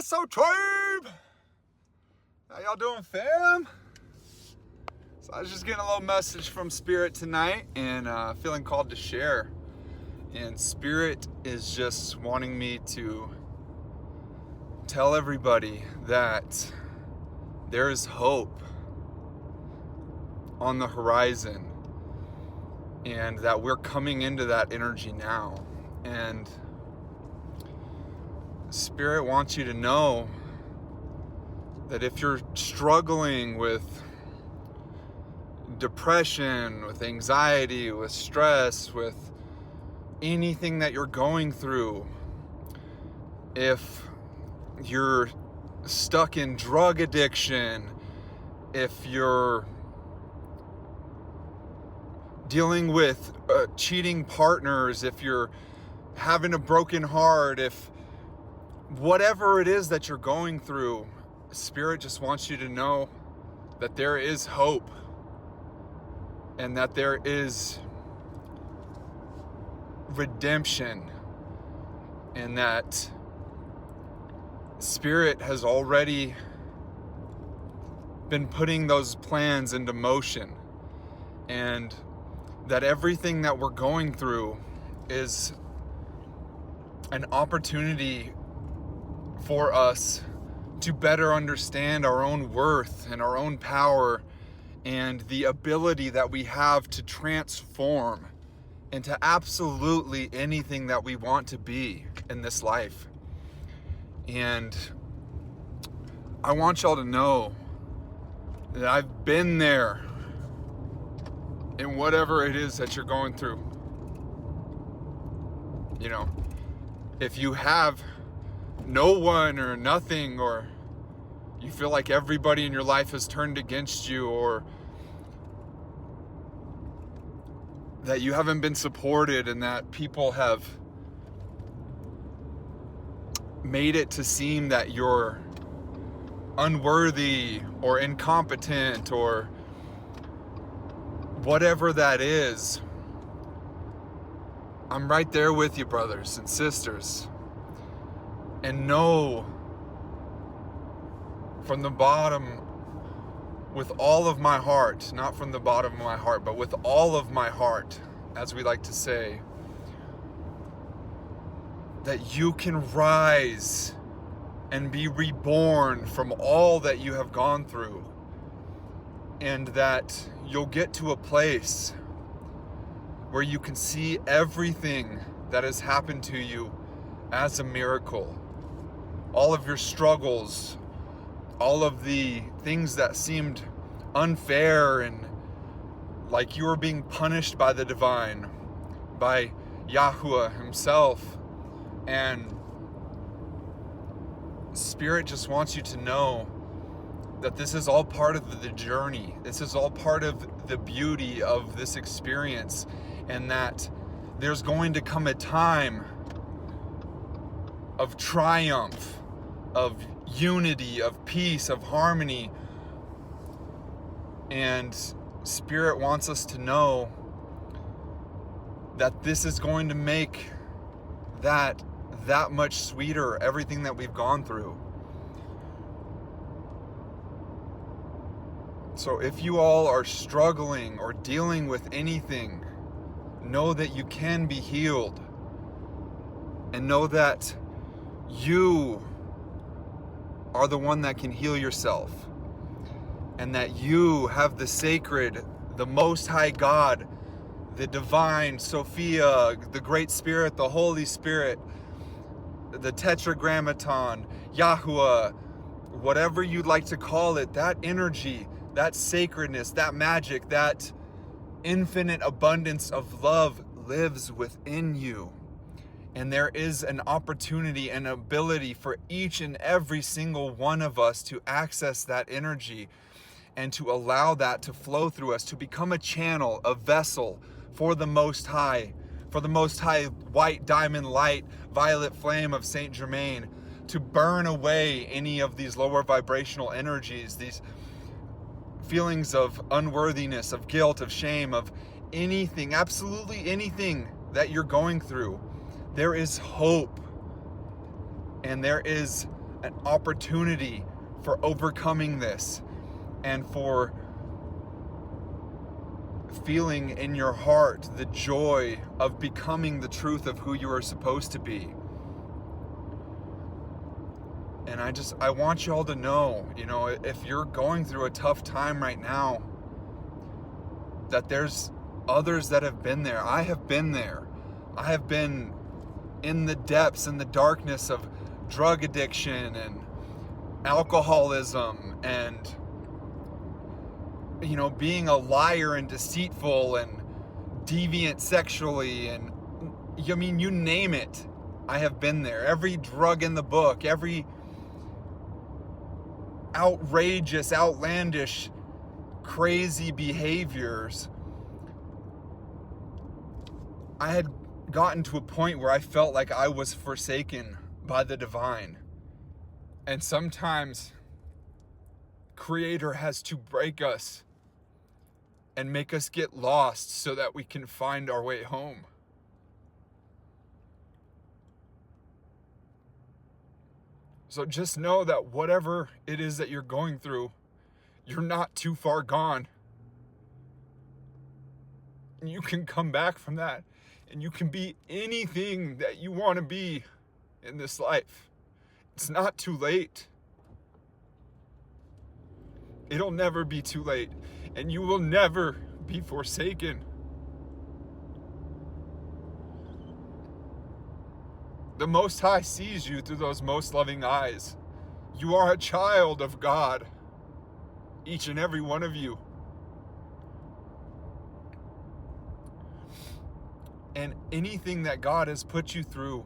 So tribe, how y'all doing, fam? So I was just getting a little message from Spirit tonight and feeling called to share. And Spirit is just wanting me to tell everybody that there is hope on the horizon and that we're coming into that energy now. And Spirit wants you to know that if you're struggling with depression, with anxiety, with stress, with anything that you're going through, if you're stuck in drug addiction, if you're dealing with cheating partners, if you're having a broken heart, if whatever it is that you're going through, Spirit just wants you to know that there is hope and that there is redemption, and that Spirit has already been putting those plans into motion, and that everything that we're going through is an opportunity for us to better understand our own worth and our own power and the ability that we have to transform into absolutely anything that we want to be in this life. And I want y'all to know that I've been there in whatever it is that you're going through. You know, if you have no one or nothing, or you feel like everybody in your life has turned against you, or that you haven't been supported and that people have made it to seem that you're unworthy or incompetent or whatever that is, I'm right there with you, brothers and sisters. And know from the bottom, with all of my heart, not from the bottom of my heart, but with all of my heart, as we like to say, that you can rise and be reborn from all that you have gone through, and that you'll get to a place where you can see everything that has happened to you as a miracle. All of your struggles, all of the things that seemed unfair and like you were being punished by the divine, by Yahuwah himself. And Spirit just wants you to know that this is all part of the journey. This is all part of the beauty of this experience, and that there's going to come a time of triumph, of unity, of peace, of harmony. And Spirit wants us to know that this is going to make that much sweeter, everything that we've gone through. So if you all are struggling or dealing with anything, know that you can be healed, and know that you are the one that can heal yourself, and that you have the sacred, the Most High God, the divine Sophia, the Great Spirit, the Holy Spirit, the Tetragrammaton, Yahuwah, whatever you'd like to call it, that energy, that sacredness, that magic, that infinite abundance of love lives within you. And there is an opportunity and ability for each and every single one of us to access that energy and to allow that to flow through us, to become a channel, a vessel for the Most High, for the Most High white diamond light, violet flame of Saint Germain, to burn away any of these lower vibrational energies, these feelings of unworthiness, of guilt, of shame, of anything, absolutely anything that you're going through. There is hope, and there is an opportunity for overcoming this and for feeling in your heart the joy of becoming the truth of who you are supposed to be. And I want you all to know, if you're going through a tough time right now, that there's others that have been there. I have been there. I have been in the depths and the darkness of drug addiction and alcoholism and being a liar and deceitful and deviant sexually, and you name it. I have been there. Every drug in the book, every outrageous, outlandish, crazy behaviors. I had gotten to a point where I felt like I was forsaken by the divine. And sometimes Creator has to break us and make us get lost so that we can find our way home. So just know that whatever it is that you're going through, you're not too far gone. You can come back from that, and you can be anything that you want to be in this life. It's not too late. It'll never be too late, and you will never be forsaken. The Most High sees you through those most loving eyes. You are a child of God, each and every one of you. And anything that God has put you through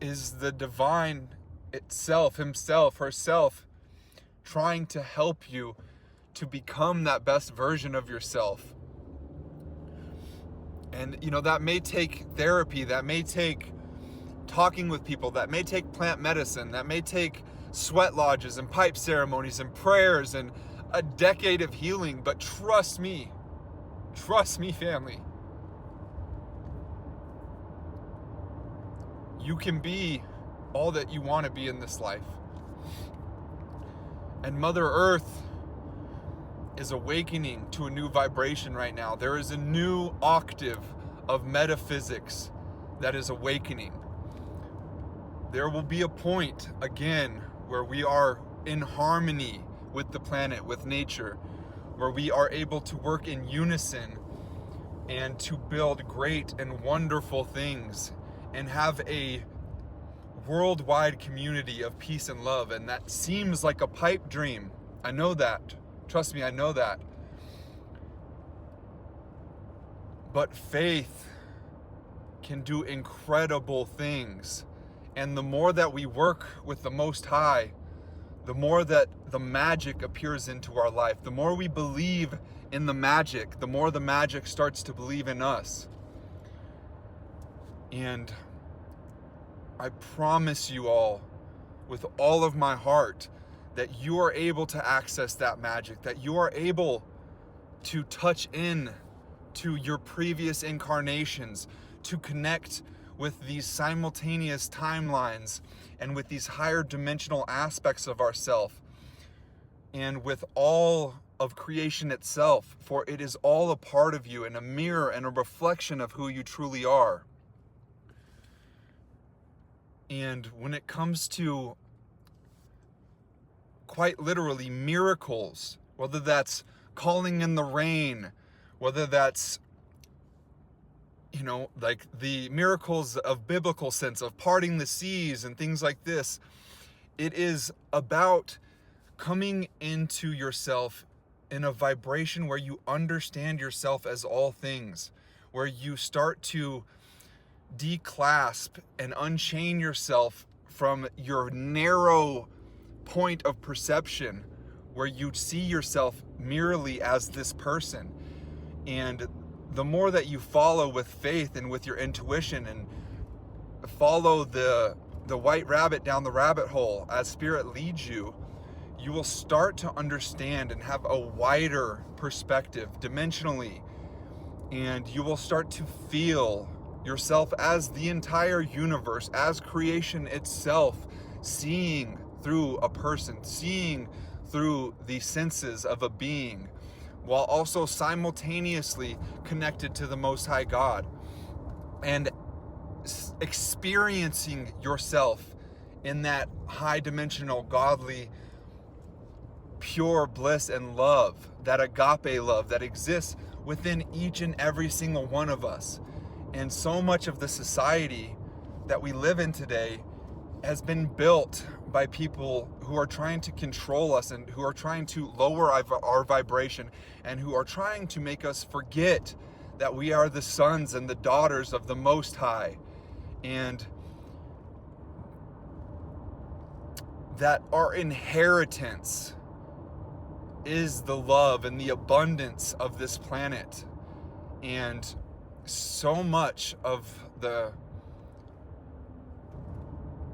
is the divine itself, himself, herself, trying to help you to become that best version of yourself. And that may take therapy, that may take talking with people, that may take plant medicine, that may take sweat lodges and pipe ceremonies and prayers and a decade of healing. But trust me, family, you can be all that you want to be in this life. And Mother Earth is awakening to a new vibration right now. There is a new octave of metaphysics that is awakening. There will be a point again where we are in harmony with the planet, with nature, where we are able to work in unison and to build great and wonderful things and have a worldwide community of peace and love. And that seems like a pipe dream. I know that. Trust me, I know that. But faith can do incredible things. And the more that we work with the Most High, the more that the magic appears into our life. The more we believe in the magic, the more the magic starts to believe in us. And I promise you all, with all of my heart, that you are able to access that magic, that you are able to touch in to your previous incarnations, to connect with these simultaneous timelines and with these higher dimensional aspects of ourself and with all of creation itself, for it is all a part of you and a mirror and a reflection of who you truly are. And when it comes to quite literally miracles, whether that's calling in the rain, whether that's, like the miracles of biblical sense of parting the seas and things like this, it is about coming into yourself in a vibration where you understand yourself as all things, where you start to declasp and unchain yourself from your narrow point of perception, where you see yourself merely as this person. And the more that you follow with faith and with your intuition and follow the white rabbit down the rabbit hole as Spirit leads you, you will start to understand and have a wider perspective dimensionally. And you will start to feel yourself as the entire universe, as creation itself, seeing through a person, seeing through the senses of a being, while also simultaneously connected to the Most High God, and experiencing yourself in that high dimensional, godly, pure bliss and love, that agape love that exists within each and every single one of us. And so much of the society that we live in today has been built by people who are trying to control us and who are trying to lower our vibration and who are trying to make us forget that we are the sons and the daughters of the Most High, and that our inheritance is the love and the abundance of this planet. And so much of the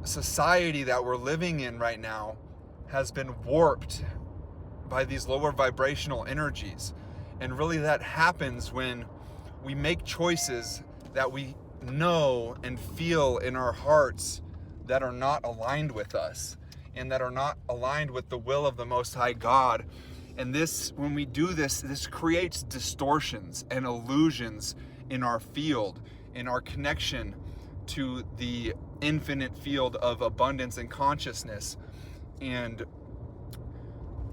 society that we're living in right now has been warped by these lower vibrational energies. And really that happens when we make choices that we know and feel in our hearts that are not aligned with us and that are not aligned with the will of the Most High God. And this, when we do this, this creates distortions and illusions in our field, in our connection to the infinite field of abundance and consciousness. And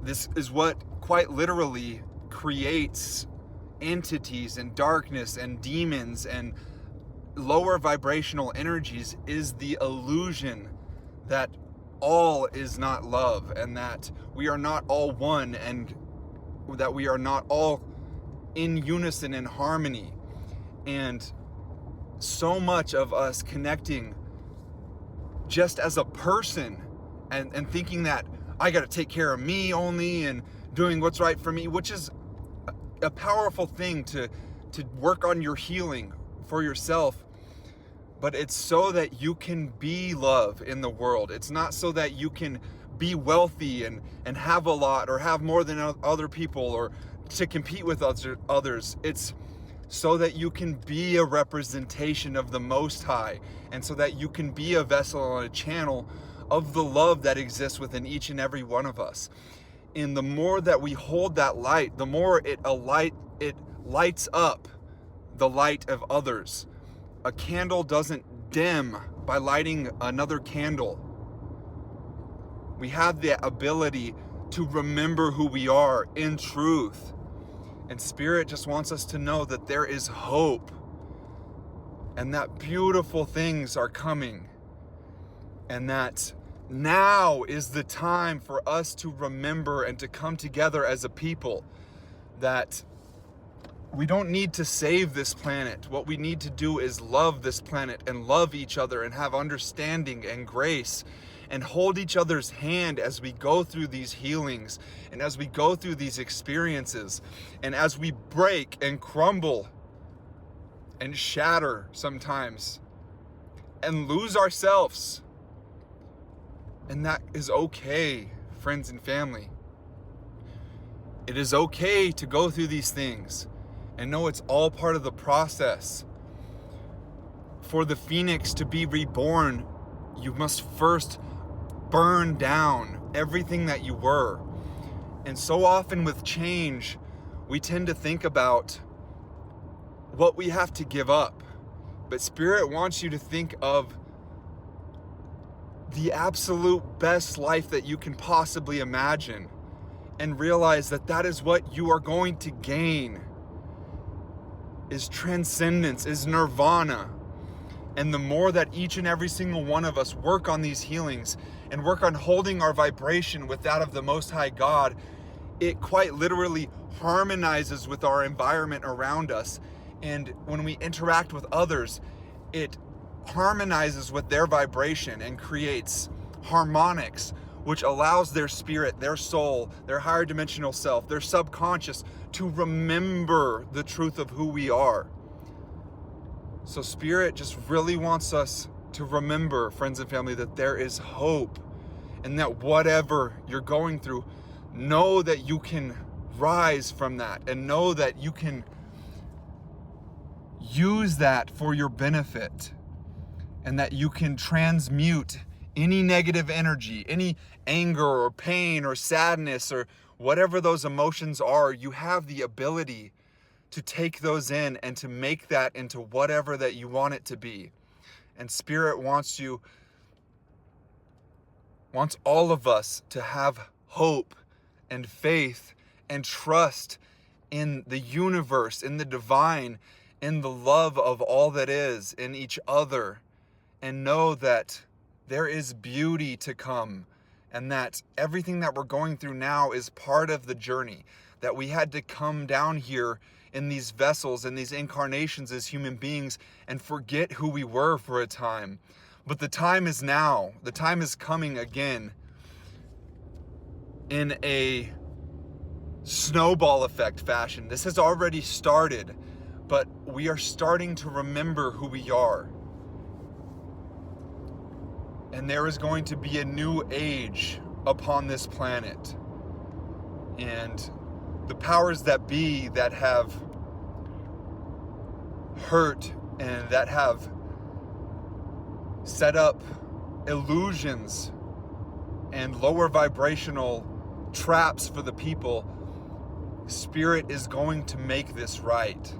this is what quite literally creates entities and darkness and demons and lower vibrational energies, is the illusion that all is not love, and that we are not all one, and that we are not all in unison and harmony. And so much of us connecting just as a person and thinking that I got to take care of me only and doing what's right for me, which is a powerful thing to work on your healing for yourself. But it's so that you can be love in the world. It's not so that you can be wealthy and have a lot or have more than other people or to compete with others. It's so that you can be a representation of the Most High, and so that you can be a vessel and a channel of the love that exists within each and every one of us. And the more that we hold that light, the more it lights up the light of others. A candle doesn't dim by lighting another candle. We have the ability to remember who we are in truth. And Spirit just wants us to know that there is hope and that beautiful things are coming, and that now is the time for us to remember and to come together as a people, that we don't need to save this planet. What we need to do is love this planet and love each other and have understanding and grace and hold each other's hand as we go through these healings and as we go through these experiences and as we break and crumble and shatter sometimes and lose ourselves. And that is okay, friends and family. It is okay to go through these things and know it's all part of the process. For the phoenix to be reborn, you must first burn down everything that you were. And so often with change, we tend to think about what we have to give up. But Spirit wants you to think of the absolute best life that you can possibly imagine, and realize that that is what you are going to gain, is transcendence, is nirvana. And the more that each and every single one of us work on these healings and work on holding our vibration with that of the Most High God, it quite literally harmonizes with our environment around us. And when we interact with others, it harmonizes with their vibration and creates harmonics, which allows their spirit, their soul, their higher dimensional self, their subconscious to remember the truth of who we are. So Spirit just really wants us to remember, friends and family, that there is hope, and that whatever you're going through, know that you can rise from that, and know that you can use that for your benefit, and that you can transmute any negative energy, any anger or pain or sadness or whatever those emotions are, you have the ability to take those in and to make that into whatever that you want it to be. And Spirit wants all of us to have hope and faith and trust in the universe, in the divine, in the love of all that is, in each other, and know that there is beauty to come, and that everything that we're going through now is part of the journey, that we had to come down here in these vessels, in these incarnations as human beings, and forget who we were for a time. But the time is now. The time is coming again in a snowball effect fashion. This has already started, but we are starting to remember who we are. And there is going to be a new age upon this planet. And the powers that be that have hurt and that have set up illusions and lower vibrational traps for the people, Spirit is going to make this right.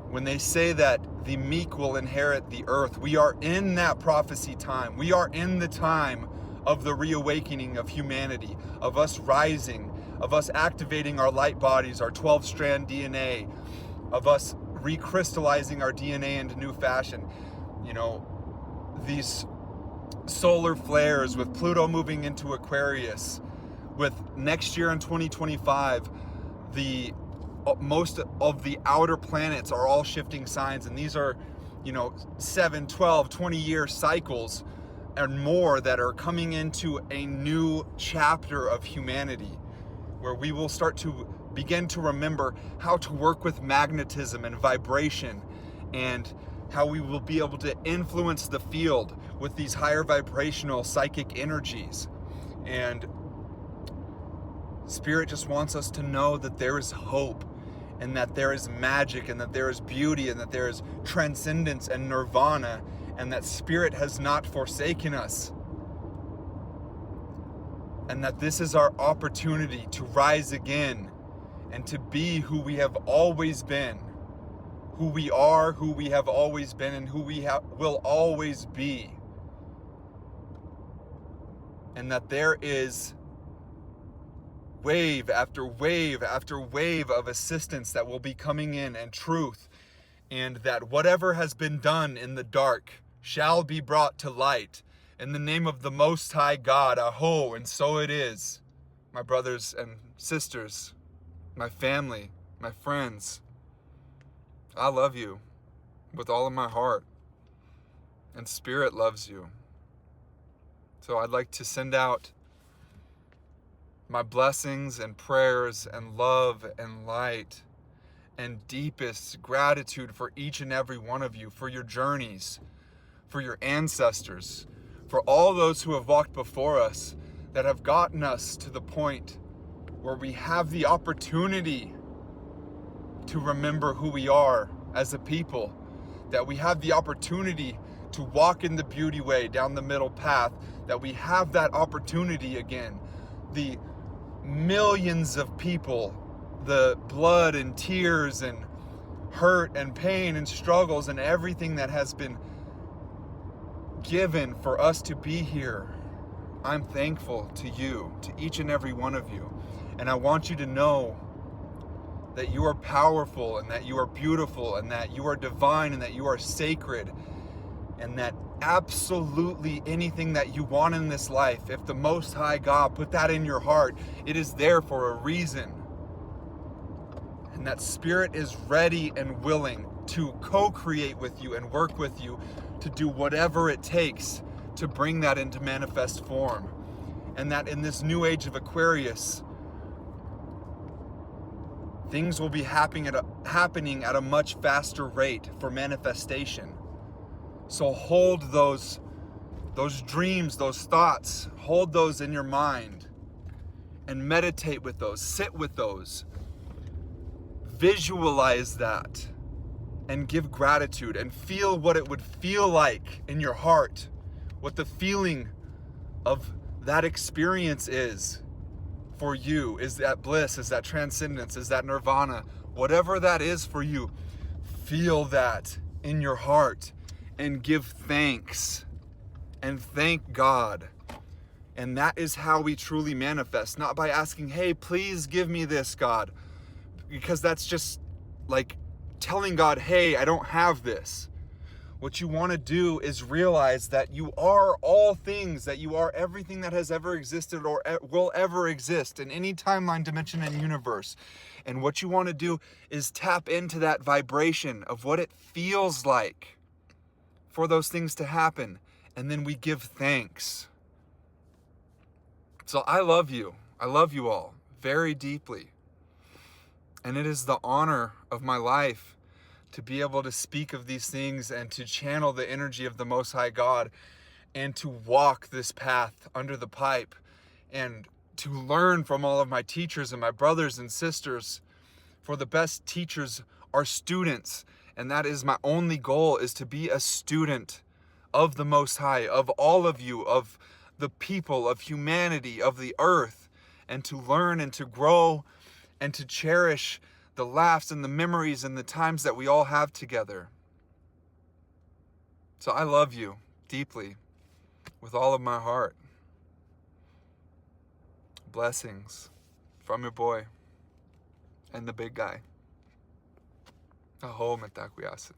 When they say that the meek will inherit the earth, we are in that prophecy time. We are in the time of the reawakening of humanity, of us rising, of us activating our light bodies, our 12-strand DNA, of us recrystallizing our DNA into new fashion. You know, these solar flares with Pluto moving into Aquarius, with next year in 2025, most of the outer planets are all shifting signs, and these are, 7, 12, 20-year cycles and more that are coming into a new chapter of humanity, where we will start to begin to remember how to work with magnetism and vibration, and how we will be able to influence the field with these higher vibrational psychic energies. And Spirit just wants us to know that there is hope, and that there is magic, and that there is beauty, and that there is transcendence and nirvana, and that Spirit has not forsaken us. And that this is our opportunity to rise again and to be who we have always been, who we are, who we have always been, and who we will always be. And that there is wave after wave after wave of assistance that will be coming in, and truth, and that whatever has been done in the dark shall be brought to light. In the name of the Most High God, Aho, and so it is. My brothers and sisters, my family, my friends, I love you with all of my heart, and Spirit loves you. So I'd like to send out my blessings and prayers and love and light and deepest gratitude for each and every one of you, for your journeys, for your ancestors, for all those who have walked before us, that have gotten us to the point where we have the opportunity to remember who we are as a people, that we have the opportunity to walk in the beauty way down the middle path, that we have that opportunity again. The millions of people, the blood and tears and hurt and pain and struggles and everything that has been given for us to be here, I'm thankful to you, to each and every one of you. And I want you to know that you are powerful, and that you are beautiful, and that you are divine, and that you are sacred, and that absolutely anything that you want in this life, if the Most High God put that in your heart, it is there for a reason. And that Spirit is ready and willing to co-create with you and work with you to do whatever it takes to bring that into manifest form. And that in this new age of Aquarius, things will be happening at a much faster rate for manifestation. So hold those dreams, those thoughts, hold those in your mind and meditate with those, sit with those, visualize that, and give gratitude and feel what it would feel like in your heart what the feeling of that experience is for you. Is that bliss? Is that transcendence? Is that nirvana? Whatever that is for you, feel that in your heart and give thanks and thank God. And that is how we truly manifest, not by asking, hey, please give me this, God, because that's just like telling God, hey, I don't have this. What you want to do is realize that you are all things, that you are everything that has ever existed or will ever exist in any timeline, dimension, and universe. And what you want to do is tap into that vibration of what it feels like for those things to happen. And then we give thanks. So I love you. I love you all very deeply. And it is the honor of my life to be able to speak of these things and to channel the energy of the Most High God and to walk this path under the pipe and to learn from all of my teachers and my brothers and sisters. For the best teachers are students, and that is my only goal, is to be a student of the Most High, of all of you, of the people, of humanity, of the earth, and to learn and to grow and to cherish the laughs and the memories and the times that we all have together. So I love you deeply with all of my heart. Blessings from your boy and the big guy. Aho metakuyasin.